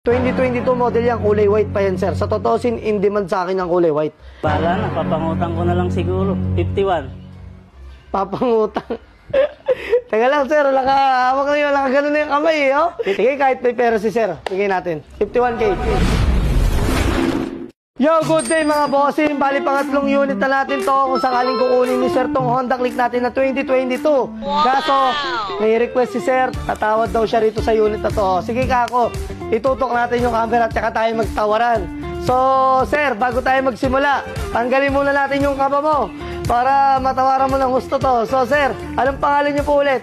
2022 model yan, kulay white pa yan, sir. Sa totoo, in demand sa akin ang kulay white. Bahala na, papangutang ko na lang siguro. 51. Papangutang. Teka lang, sir. Wala ka, hawak na yun. Wala ka ganun na yung kamay, eh, oh. Sige, kahit may pera si sir. Bigay natin. 51K. Yo, good day mga bossing. Bali, pangatlong unit na natin to. Kung sakaling kukunin ni sir tong Honda Click natin na 2022. Kaso, may request si sir. Tatawad daw siya rito sa unit na to. Sige kako, itutok natin yung camera at saka tayo magtawaran. So, sir, bago tayo magsimula, tanggalin muna natin yung kaba mo para matawaran mo ng gusto to. So, sir, anong pangalan niyo po ulit?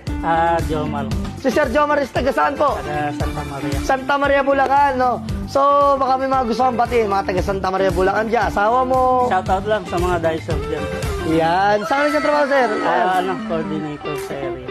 Jomar. Si Sir Jomar is taga saan po? Taga Santa Maria. Santa Maria, Bulacan, no? So, baka may mga gusto kang batiin, mga taga Santa Maria, Bulacan dyan. Asawa mo. Shoutout lang sa mga Dyson dyan. Yan. Saan ka trabaho, sir? Coordinator sa area.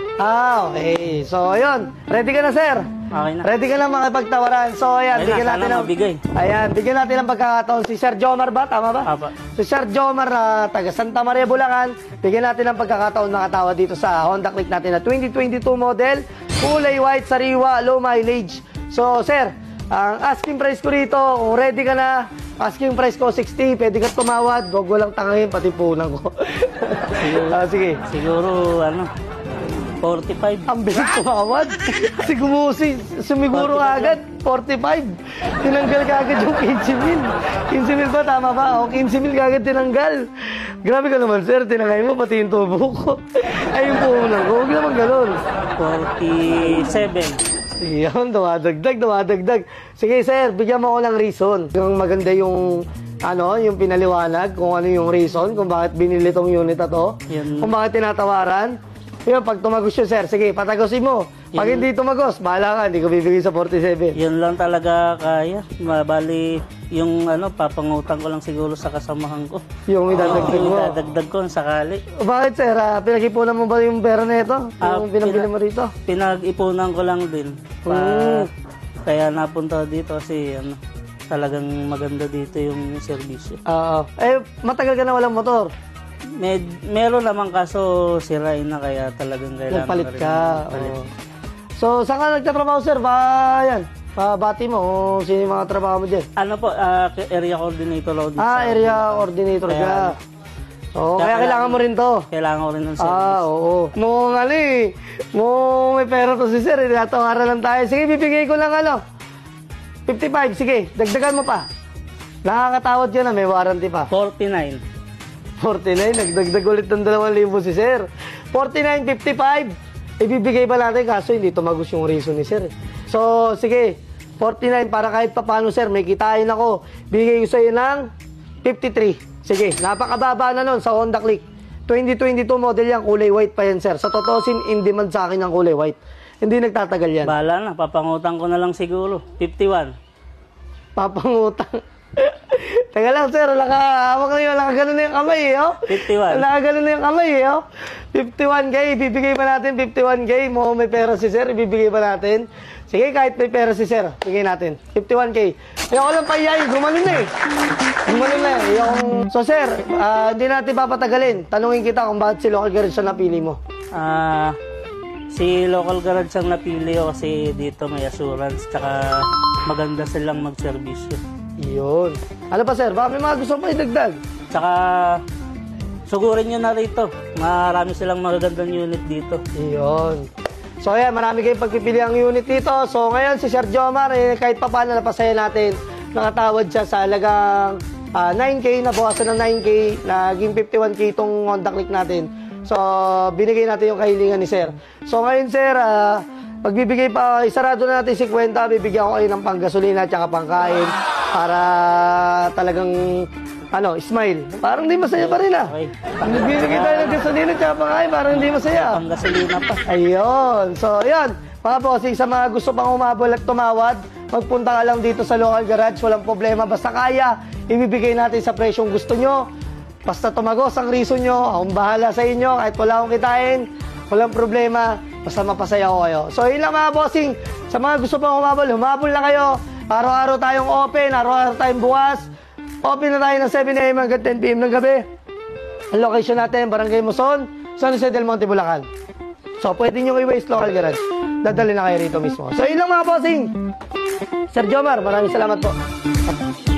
Okay. So, ayun. Ready ka na, sir? Okay na. Ready ka na makipagtawaran. So, ayan. Ayun Bigyan na, natin sana ng... mabigay. Ayan. Bigyan natin ng pagkakataon. Si Sir Jomar ba? Tama ba? Apa. Si Sir Jomar na taga Santa Maria, Bulacan. Bigyan natin ng pagkakataon makatawa dito sa Honda Click natin na 2022 model. Kulay white, sariwa, low mileage. So, sir, ang asking price ko rito, kung ready ka na, asking price ko 60, pwede ka tumawad, wag walang tangahin, pati punan ko. Sige. Siguro, 45. Ang bilis tumawad. Kasi sumiguro agad, 45. Tinanggal ka agad yung 15 mil. 15 mil ba? Tama ba? O, 15 mil ka agad tinanggal. Grabe ka naman, sir. Tinangay mo, pati yung tubo ko. Ay, yung puhunan ko. Huwag naman ganun. 47. Iyan, dumadagdag. Sige, sir, bigyan mo ako ng reason. Yung maganda yung, yung pinaliwanag, kung ano yung reason, kung bakit binili tong unit na to, Yan. kung bakit tinatawaran. Yun, pag tumagos yun, sir, sige, patagosin mo. Pag hindi tumagos, bahala ka, hindi ko bibigay sa 47. Yun lang talaga kaya. Bali, yung papangutang ko lang siguro sa kasamahan ko. Yung idadagdag mo. Idadagdag ko sakali. Bakit, sir? Pinag-ipunan mo ba yung pera na ito? Yung pinabili mo rito? Pinag-ipunan ko lang din. Kaya napunta dito kasi talagang maganda dito yung serbisyo. Matagal ka na walang motor. Meron naman kaso sirain na kaya talagang kailangan Nagpalit na rin ka. magpalit. So, saan ka nagtatrabaho, sir? Yan. Pabati mo o sino yung mga trabaho mo dyan? Area coordinator ako dito. Area coordinator ka. So, kaya kailangan mo rin to. Kailangan ko rin ng service. Oo. May pera to si sir. Tinatawaran lang tayo. Sige, bibigay ko lang 55. Sige, dagdagan mo pa. Nakakatawad yun na may warranty pa. 49. 49, nagdagdag ulit ng 2,000 si sir. 49.55. Ibibigay ba natin kaso hindi tumagos yung reason ni sir. So, sige. 49 para kahit papano sir, may kitain ako. Bigay ko sa'yo ng 53. Sige, napakababa na nun sa Honda Click. 2022 model yan, kulay white pa yan sir. Sa totoo, in demand sa akin ang kulay white. Hindi nagtatagal yan. Bahala na, papangutang ko na lang siguro. 51. Papangutang. Teka lang, sir. Wala ka, hawak na yun. Wala ka ganun na yung kamay, eh, oh. 51. Wala ka ganun na yung kamay, eh, oh. 51K, ibibigay pa natin. 51K, mo may pera si sir, ibibigay pa natin. Sige, kahit may pera si sir, bigay natin. 51K. Ayoko lang pahiyayin, gumanon na, eh. Gumanon na, eh. So, sir, hindi natin papatagalin. Tanungin kita kung bakit si Local Garage ang napili mo. Si Local Garage ang napili ko kasi dito may assurance, tsaka maganda silang mag-servisyo. Iyon. Ano pa, sir? Baka may mga gusto pa idagdag. Tsaka, sugurin nyo na rito. Marami silang magagandang unit dito. Iyon. So, ayan, marami kayong pagpipili ang unit dito. So, ngayon, si Sir Jomar, kahit pa paano napasaya natin, nakatawad siya sa halagang 9K, nabawasan ng 9K, naging 51K itong Honda Click natin. So, binigay natin yung kahilingan ni Sir. So, ngayon, Sir, pagbibigay pa, isarado na natin 50, bibigyan ko kayo ng panggasolina at pangkain para talagang, smile. Parang hindi masaya pa rin, Okay. Ang nagbibigay tayo ng gasolina at pangkain, parang hindi masaya. Panggasolina pa. Ayun. So, ayan. Mga bossing, sa mga gusto pang umabol at tumawad, magpunta ka lang dito sa Local Garage. Walang problema. Basta kaya, ibibigay natin sa presyong gusto nyo. Basta tumagos ang reason nyo. Akong bahala sa inyo. Kahit wala akong kitain, walang problema. Basta mapasaya ko kayo. So, yun lang mga bossing. Sa mga gusto pang humabol na kayo. Araw-araw tayong open, araw-araw tayong bukas. Open na tayo ng 7 a.m. hanggang 10 p.m. ng gabi. Ang location natin, Barangay Muson, San Jose del Monte, Bulacan. So, pwede nyo i-waste Local Garage. Dadali na kayo rito mismo. So, yun lang mga bossing. Sir Jomar, maraming salamat po.